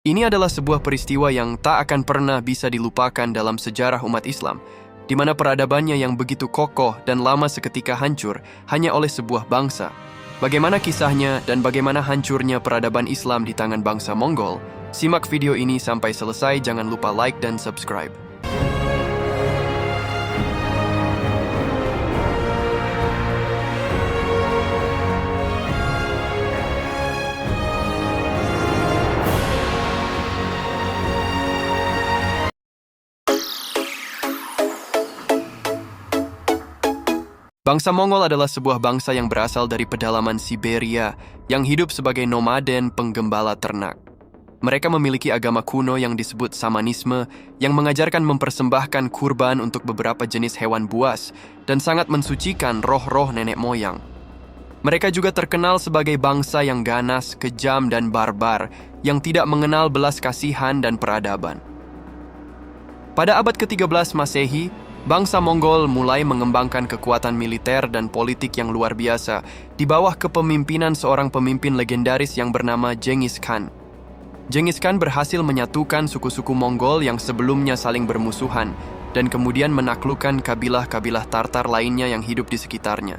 Ini adalah sebuah peristiwa yang tak akan pernah bisa dilupakan dalam sejarah umat Islam, di mana peradabannya yang begitu kokoh dan lama seketika hancur hanya oleh sebuah bangsa. Bagaimana kisahnya dan bagaimana hancurnya peradaban Islam di tangan bangsa Mongol? Simak video ini sampai selesai, jangan lupa like dan subscribe. Bangsa Mongol adalah sebuah bangsa yang berasal dari pedalaman Siberia yang hidup sebagai nomaden penggembala ternak. Mereka memiliki agama kuno yang disebut Samanisme yang mengajarkan mempersembahkan kurban untuk beberapa jenis hewan buas dan sangat mensucikan roh-roh nenek moyang. Mereka juga terkenal sebagai bangsa yang ganas, kejam, dan barbar yang tidak mengenal belas kasihan dan peradaban. Pada abad ke-13 Masehi, bangsa Mongol mulai mengembangkan kekuatan militer dan politik yang luar biasa di bawah kepemimpinan seorang pemimpin legendaris yang bernama Genghis Khan. Genghis Khan berhasil menyatukan suku-suku Mongol yang sebelumnya saling bermusuhan dan kemudian menaklukkan kabilah-kabilah Tartar lainnya yang hidup di sekitarnya.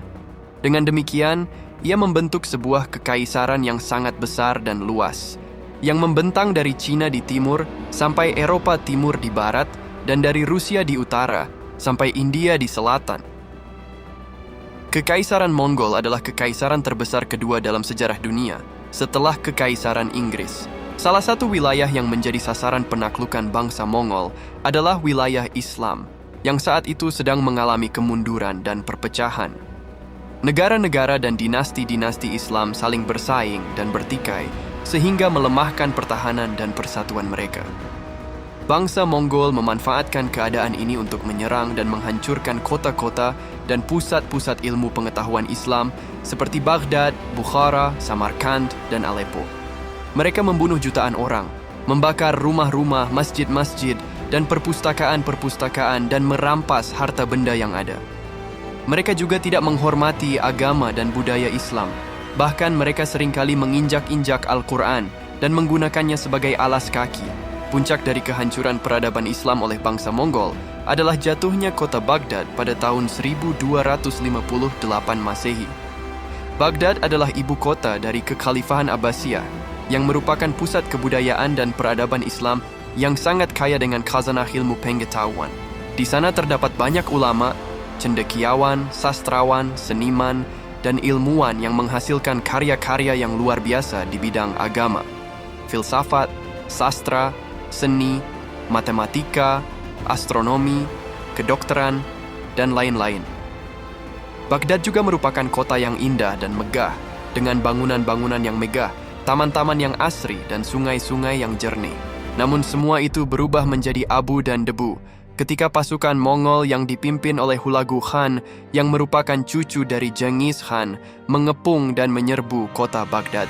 Dengan demikian, ia membentuk sebuah kekaisaran yang sangat besar dan luas, yang membentang dari Cina di timur sampai Eropa Timur di barat dan dari Rusia di utara sampai India di selatan. Kekaisaran Mongol adalah kekaisaran terbesar kedua dalam sejarah dunia, setelah Kekaisaran Inggris. Salah satu wilayah yang menjadi sasaran penaklukan bangsa Mongol adalah wilayah Islam, yang saat itu sedang mengalami kemunduran dan perpecahan. Negara-negara dan dinasti-dinasti Islam saling bersaing dan bertikai, sehingga melemahkan pertahanan dan persatuan mereka. Bangsa Mongol memanfaatkan keadaan ini untuk menyerang dan menghancurkan kota-kota dan pusat-pusat ilmu pengetahuan Islam seperti Baghdad, Bukhara, Samarkand, dan Aleppo. Mereka membunuh jutaan orang, membakar rumah-rumah, masjid-masjid, dan perpustakaan-perpustakaan dan merampas harta benda yang ada. Mereka juga tidak menghormati agama dan budaya Islam. Bahkan mereka seringkali menginjak-injak Al-Quran dan menggunakannya sebagai alas kaki. Puncak dari kehancuran peradaban Islam oleh bangsa Mongol adalah jatuhnya kota Baghdad pada tahun 1258 Masehi. Baghdad adalah ibu kota dari Kekhalifahan Abbasiyah yang merupakan pusat kebudayaan dan peradaban Islam yang sangat kaya dengan khazanah ilmu pengetahuan. Di sana terdapat banyak ulama, cendekiawan, sastrawan, seniman, dan ilmuwan yang menghasilkan karya-karya yang luar biasa di bidang agama, filsafat, sastra, seni, matematika, astronomi, kedokteran, dan lain-lain. Baghdad juga merupakan kota yang indah dan megah, dengan bangunan-bangunan yang megah, taman-taman yang asri, dan sungai-sungai yang jernih. Namun semua itu berubah menjadi abu dan debu ketika pasukan Mongol yang dipimpin oleh Hulagu Khan yang merupakan cucu dari Genghis Khan mengepung dan menyerbu kota Baghdad.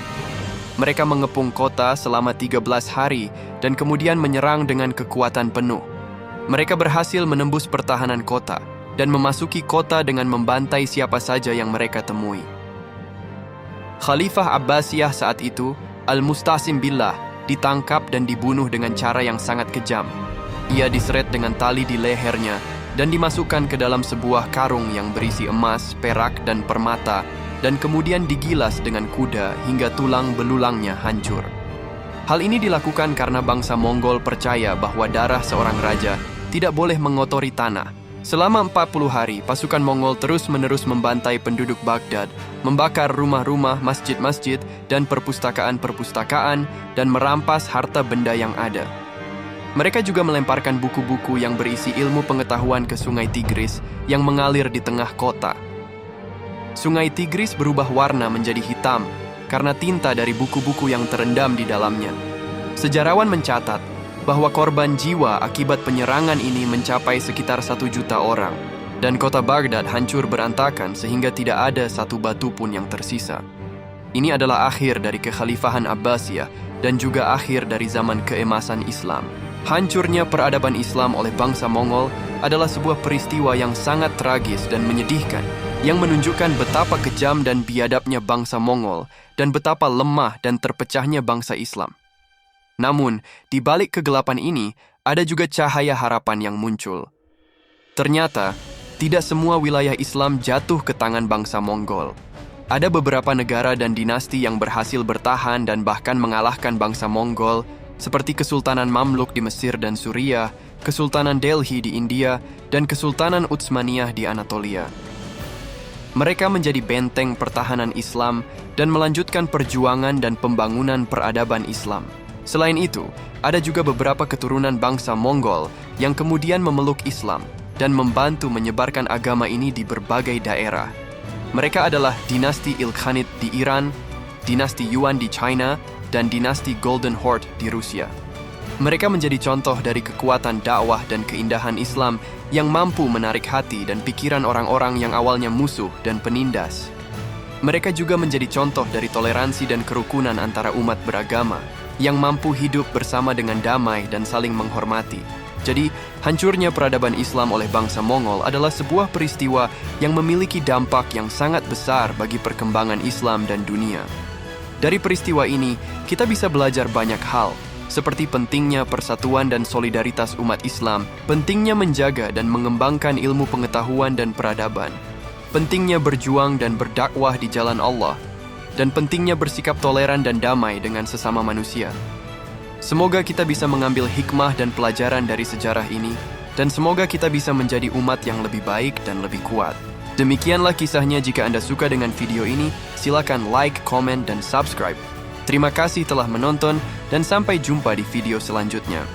Mereka mengepung kota selama 13 hari dan kemudian menyerang dengan kekuatan penuh. Mereka berhasil menembus pertahanan kota dan memasuki kota dengan membantai siapa saja yang mereka temui. Khalifah Abbasiyah saat itu, Al-Mustasim Billah, ditangkap dan dibunuh dengan cara yang sangat kejam. Ia diseret dengan tali di lehernya dan dimasukkan ke dalam sebuah karung yang berisi emas, perak, dan permata, dan kemudian digilas dengan kuda hingga tulang belulangnya hancur. Hal ini dilakukan karena bangsa Mongol percaya bahwa darah seorang raja tidak boleh mengotori tanah. Selama 40 hari, pasukan Mongol terus-menerus membantai penduduk Baghdad, membakar rumah-rumah, masjid-masjid, dan perpustakaan-perpustakaan, dan merampas harta benda yang ada. Mereka juga melemparkan buku-buku yang berisi ilmu pengetahuan ke Sungai Tigris yang mengalir di tengah kota. Sungai Tigris berubah warna menjadi hitam karena tinta dari buku-buku yang terendam di dalamnya. Sejarawan mencatat bahwa korban jiwa akibat penyerangan ini mencapai sekitar 1 juta orang, dan kota Baghdad hancur berantakan sehingga tidak ada satu batu pun yang tersisa. Ini adalah akhir dari Kekhalifahan Abbasiyah dan juga akhir dari zaman keemasan Islam. Hancurnya peradaban Islam oleh bangsa Mongol adalah sebuah peristiwa yang sangat tragis dan menyedihkan, yang menunjukkan betapa kejam dan biadabnya bangsa Mongol dan betapa lemah dan terpecahnya bangsa Islam. Namun, di balik kegelapan ini, ada juga cahaya harapan yang muncul. Ternyata, tidak semua wilayah Islam jatuh ke tangan bangsa Mongol. Ada beberapa negara dan dinasti yang berhasil bertahan dan bahkan mengalahkan bangsa Mongol, seperti Kesultanan Mamluk di Mesir dan Suriah, Kesultanan Delhi di India, dan Kesultanan Utsmaniyah di Anatolia. Mereka menjadi benteng pertahanan Islam dan melanjutkan perjuangan dan pembangunan peradaban Islam. Selain itu, ada juga beberapa keturunan bangsa Mongol yang kemudian memeluk Islam dan membantu menyebarkan agama ini di berbagai daerah. Mereka adalah dinasti Ilkhanid di Iran, dinasti Yuan di China, dan dinasti Golden Horde di Rusia. Mereka menjadi contoh dari kekuatan dakwah dan keindahan Islam yang mampu menarik hati dan pikiran orang-orang yang awalnya musuh dan penindas. Mereka juga menjadi contoh dari toleransi dan kerukunan antara umat beragama yang mampu hidup bersama dengan damai dan saling menghormati. Jadi, hancurnya peradaban Islam oleh bangsa Mongol adalah sebuah peristiwa yang memiliki dampak yang sangat besar bagi perkembangan Islam dan dunia. Dari peristiwa ini, kita bisa belajar banyak hal, seperti pentingnya persatuan dan solidaritas umat Islam, pentingnya menjaga dan mengembangkan ilmu pengetahuan dan peradaban, pentingnya berjuang dan berdakwah di jalan Allah, dan pentingnya bersikap toleran dan damai dengan sesama manusia. Semoga kita bisa mengambil hikmah dan pelajaran dari sejarah ini, dan semoga kita bisa menjadi umat yang lebih baik dan lebih kuat. Demikianlah kisahnya. Jika Anda suka dengan video ini, silakan like, komen, dan subscribe. Terima kasih telah menonton, dan sampai jumpa di video selanjutnya.